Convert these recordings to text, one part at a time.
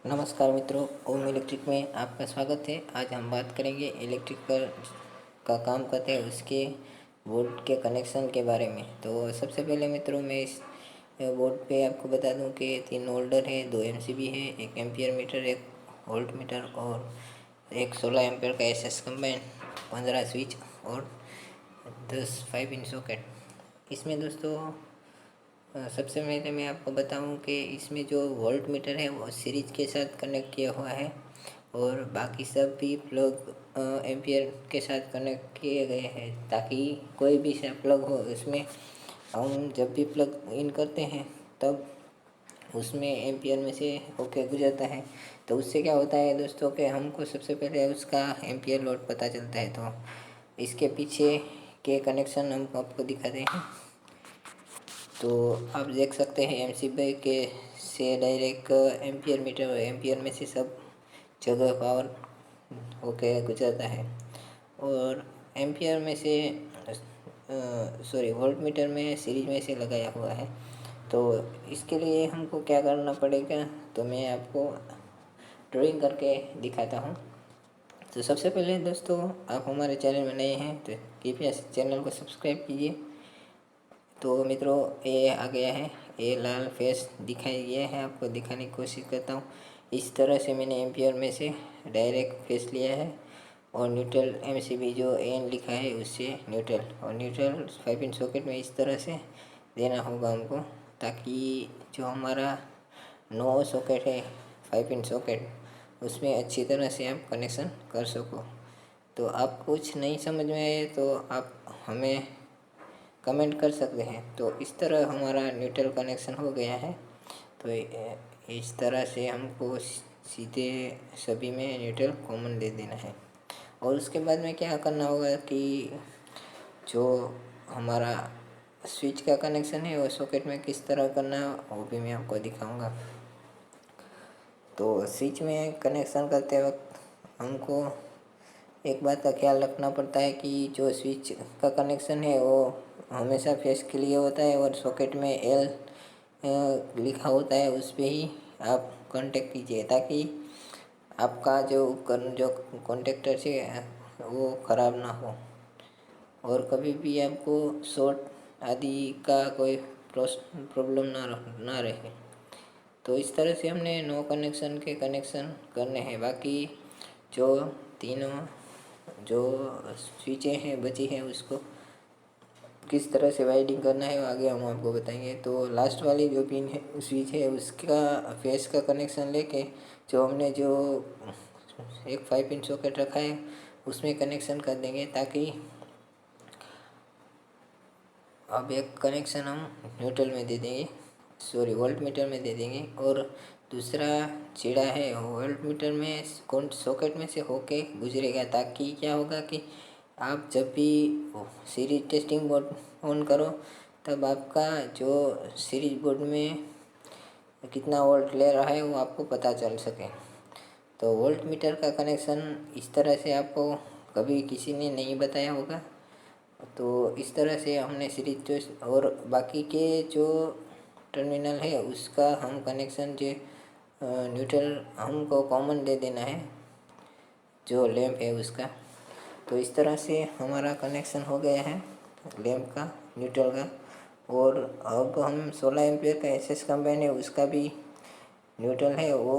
नमस्कार मित्रों, ओम इलेक्ट्रिक में आपका स्वागत है। आज हम बात करेंगे इलेक्ट्रिक पर का काम करते हैं उसके बोर्ड के कनेक्शन के बारे में। तो सबसे पहले मित्रों मैं इस बोर्ड पे आपको बता दूं कि 3 होल्डर है, 2 एमसीबी है, एक एम्पियर मीटर, एक वोल्ट मीटर और एक 16 एम्पियर का एसएस कंबाइन, 15 स्विच और 10 5 इन सॉकेट। इसमें दोस्तों सबसे पहले मैं आपको बताऊं कि इसमें जो वोल्ट मीटर है वो सीरीज के साथ कनेक्ट किया हुआ है और बाकी सब भी प्लग एम्पियर के साथ कनेक्ट किए गए हैं, ताकि कोई भी सा प्लग हो इसमें हम जब भी प्लग इन करते हैं तब उसमें एम्पियर में से होके गुजरता है। तो उससे क्या होता है दोस्तों कि हमको सबसे पहले उसका एम्पियर लोड पता चलता है। तो इसके पीछे के कनेक्शन हम आपको दिखाते हैं। तो आप देख सकते हैं एमसीबी के से डायरेक्ट एम्पियर मीटर और एम्पियर में से सब जगह पावर होके गुजरता है और एम्पियर में से वोल्ट मीटर में सीरीज में से लगाया हुआ है। तो इसके लिए हमको क्या करना पड़ेगा, तो मैं आपको ड्राइंग करके दिखाता हूँ। तो सबसे पहले दोस्तों आप हमारे चैनल में नए हैं तो कृपया चैनल को सब्सक्राइब कीजिए। तो मित्रों ये आ गया है, ये लाल फेस दिखाई दिया है, आपको दिखाने की कोशिश करता हूँ। इस तरह से मैंने एम्पियर में से डायरेक्ट फेस लिया है और न्यूट्रल एमसीबी जो एन लिखा है उससे न्यूट्रल, और न्यूट्रल 5 इन सॉकेट में इस तरह से देना होगा हमको, ताकि जो हमारा 9 सॉकेट है 5 इन सॉकेट उसमें अच्छी तरह से आप कनेक्शन कर सको। तो आप कुछ नहीं समझ में आए तो आप हमें कमेंट कर सकते हैं। तो इस तरह हमारा न्यूट्रल कनेक्शन हो गया है। तो इस तरह से हमको सीधे सभी में न्यूट्रल कॉमन दे देना है और उसके बाद में क्या करना होगा कि जो हमारा स्विच का कनेक्शन है वो सॉकेट में किस तरह करना है वो भी मैं आपको दिखाऊंगा। तो स्विच में कनेक्शन करते वक्त हमको एक बात का ख्याल रखना पड़ता है कि जो स्विच का कनेक्शन है वो हमेशा फेस के लिए होता है और सॉकेट में एल लिखा होता है, उस पर ही आप कांटेक्ट कीजिए, ताकि आपका जो उपकरण जो कॉन्टेक्टर से वो ख़राब ना हो और कभी भी आपको शॉर्ट आदि का कोई प्रॉब्लम ना रहे। तो इस तरह से हमने नो कनेक्शन के कनेक्शन करने हैं। बाकी जो तीनों जो स्विचें हैं बची हैं उसको किस तरह से वाइडिंग करना है आगे हम आपको बताएंगे। तो लास्ट वाली जो पिन है स्विच है उसका फेस का कनेक्शन लेके जो हमने जो एक 5 पिन सॉकेट रखा है उसमें कनेक्शन कर देंगे, ताकि अब एक कनेक्शन हम न्यूट्रल में दे देंगे, वोल्ट मीटर में दे देंगे और दूसरा चिड़ा है वोल्ट मीटर में कौन सॉकेट में से होके गुजरेगा, ताकि क्या होगा कि आप जब भी सीरीज टेस्टिंग बोर्ड ऑन करो तब आपका जो सीरीज बोर्ड में कितना वोल्ट ले रहा है वो आपको पता चल सके। तो वोल्ट मीटर का कनेक्शन इस तरह से आपको कभी किसी ने नहीं बताया होगा। तो इस तरह से हमने सीरीज टेस्ट और बाकी के जो टर्मिनल है उसका हम कनेक्शन जो न्यूट्रल हमको कॉमन दे देना है जो लैंप है उसका। तो इस तरह से हमारा कनेक्शन हो गया है लैंप का न्यूट्रल का। और अब हम 16 एम्पियर का एसएस कंबाइन है उसका भी न्यूट्रल है वो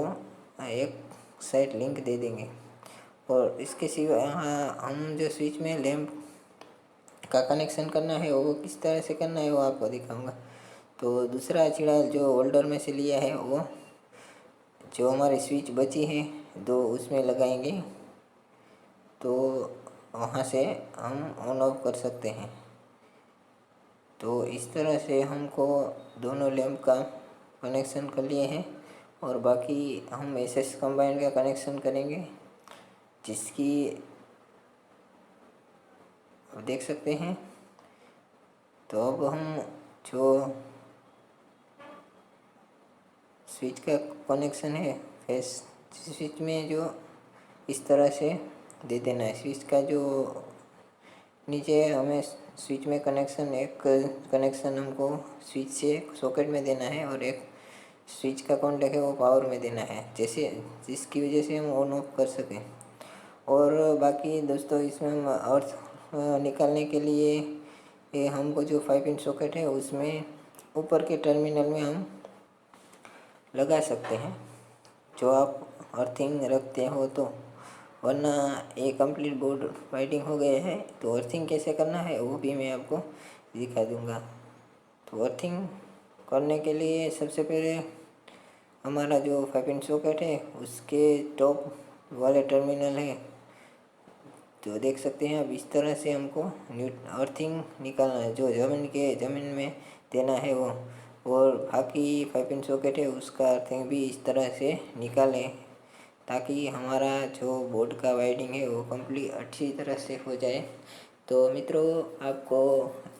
एक साइड लिंक दे देंगे। और इसके सिवा हम जो स्विच में लैंप का कनेक्शन करना है वो किस तरह से करना है वो आपको दिखाऊंगा। तो दूसरा चिड़ा जो होल्डर में से लिया है वो जो हमारी स्विच बची है दो उसमें लगाएंगे, तो वहाँ से हम ऑन ऑफ कर सकते हैं। तो इस तरह से हमको दोनों लैंप का कनेक्शन कर लिए हैं और बाकी हम एसएस कंबाइन का कनेक्शन करेंगे, जिसकी आप देख सकते हैं। तो अब हम जो स्विच का कनेक्शन है फेस स्विच में जो इस तरह से दे देना है। स्विच का जो नीचे हमें स्विच में कनेक्शन एक कनेक्शन हमको स्विच से सॉकेट में देना है और एक स्विच का कॉन्टैक्ट है वो पावर में देना है, जैसे जिसकी वजह से हम ऑन ऑफ कर सकें। और बाकी दोस्तों इसमें हम अर्थ निकालने के लिए ये हमको जो 5 पिन सॉकेट है उसमें ऊपर के टर्मिनल में हम लगा सकते हैं, जो आप अर्थिंग रखते हो तो। वरना ये कंप्लीट बोर्ड वाइडिंग हो गए हैं, तो अर्थिंग कैसे करना है वो भी मैं आपको दिखा दूंगा। तो अर्थिंग करने के लिए सबसे पहले हमारा जो 5 पिन सॉकेट है उसके टॉप वाले टर्मिनल है, तो देख सकते हैं आप, इस तरह से हमको अर्थिंग निकालना है, जो ज़मीन में देना है वो। और बाकी 5 पिन सॉकेट है उसका अर्थिंग भी इस तरह से निकालें, ताकि हमारा जो बोर्ड का वायरिंग है वो कंप्लीट अच्छी तरह से हो जाए। तो मित्रों, आपको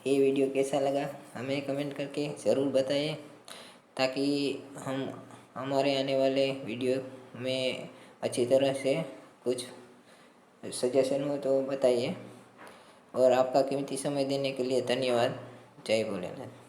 ये वीडियो कैसा लगा हमें कमेंट करके ज़रूर बताएं, ताकि हम हमारे आने वाले वीडियो में अच्छी तरह से कुछ सजेशन हो तो बताइए। और आपका कीमती समय देने के लिए धन्यवाद। जय भोलेनाथ।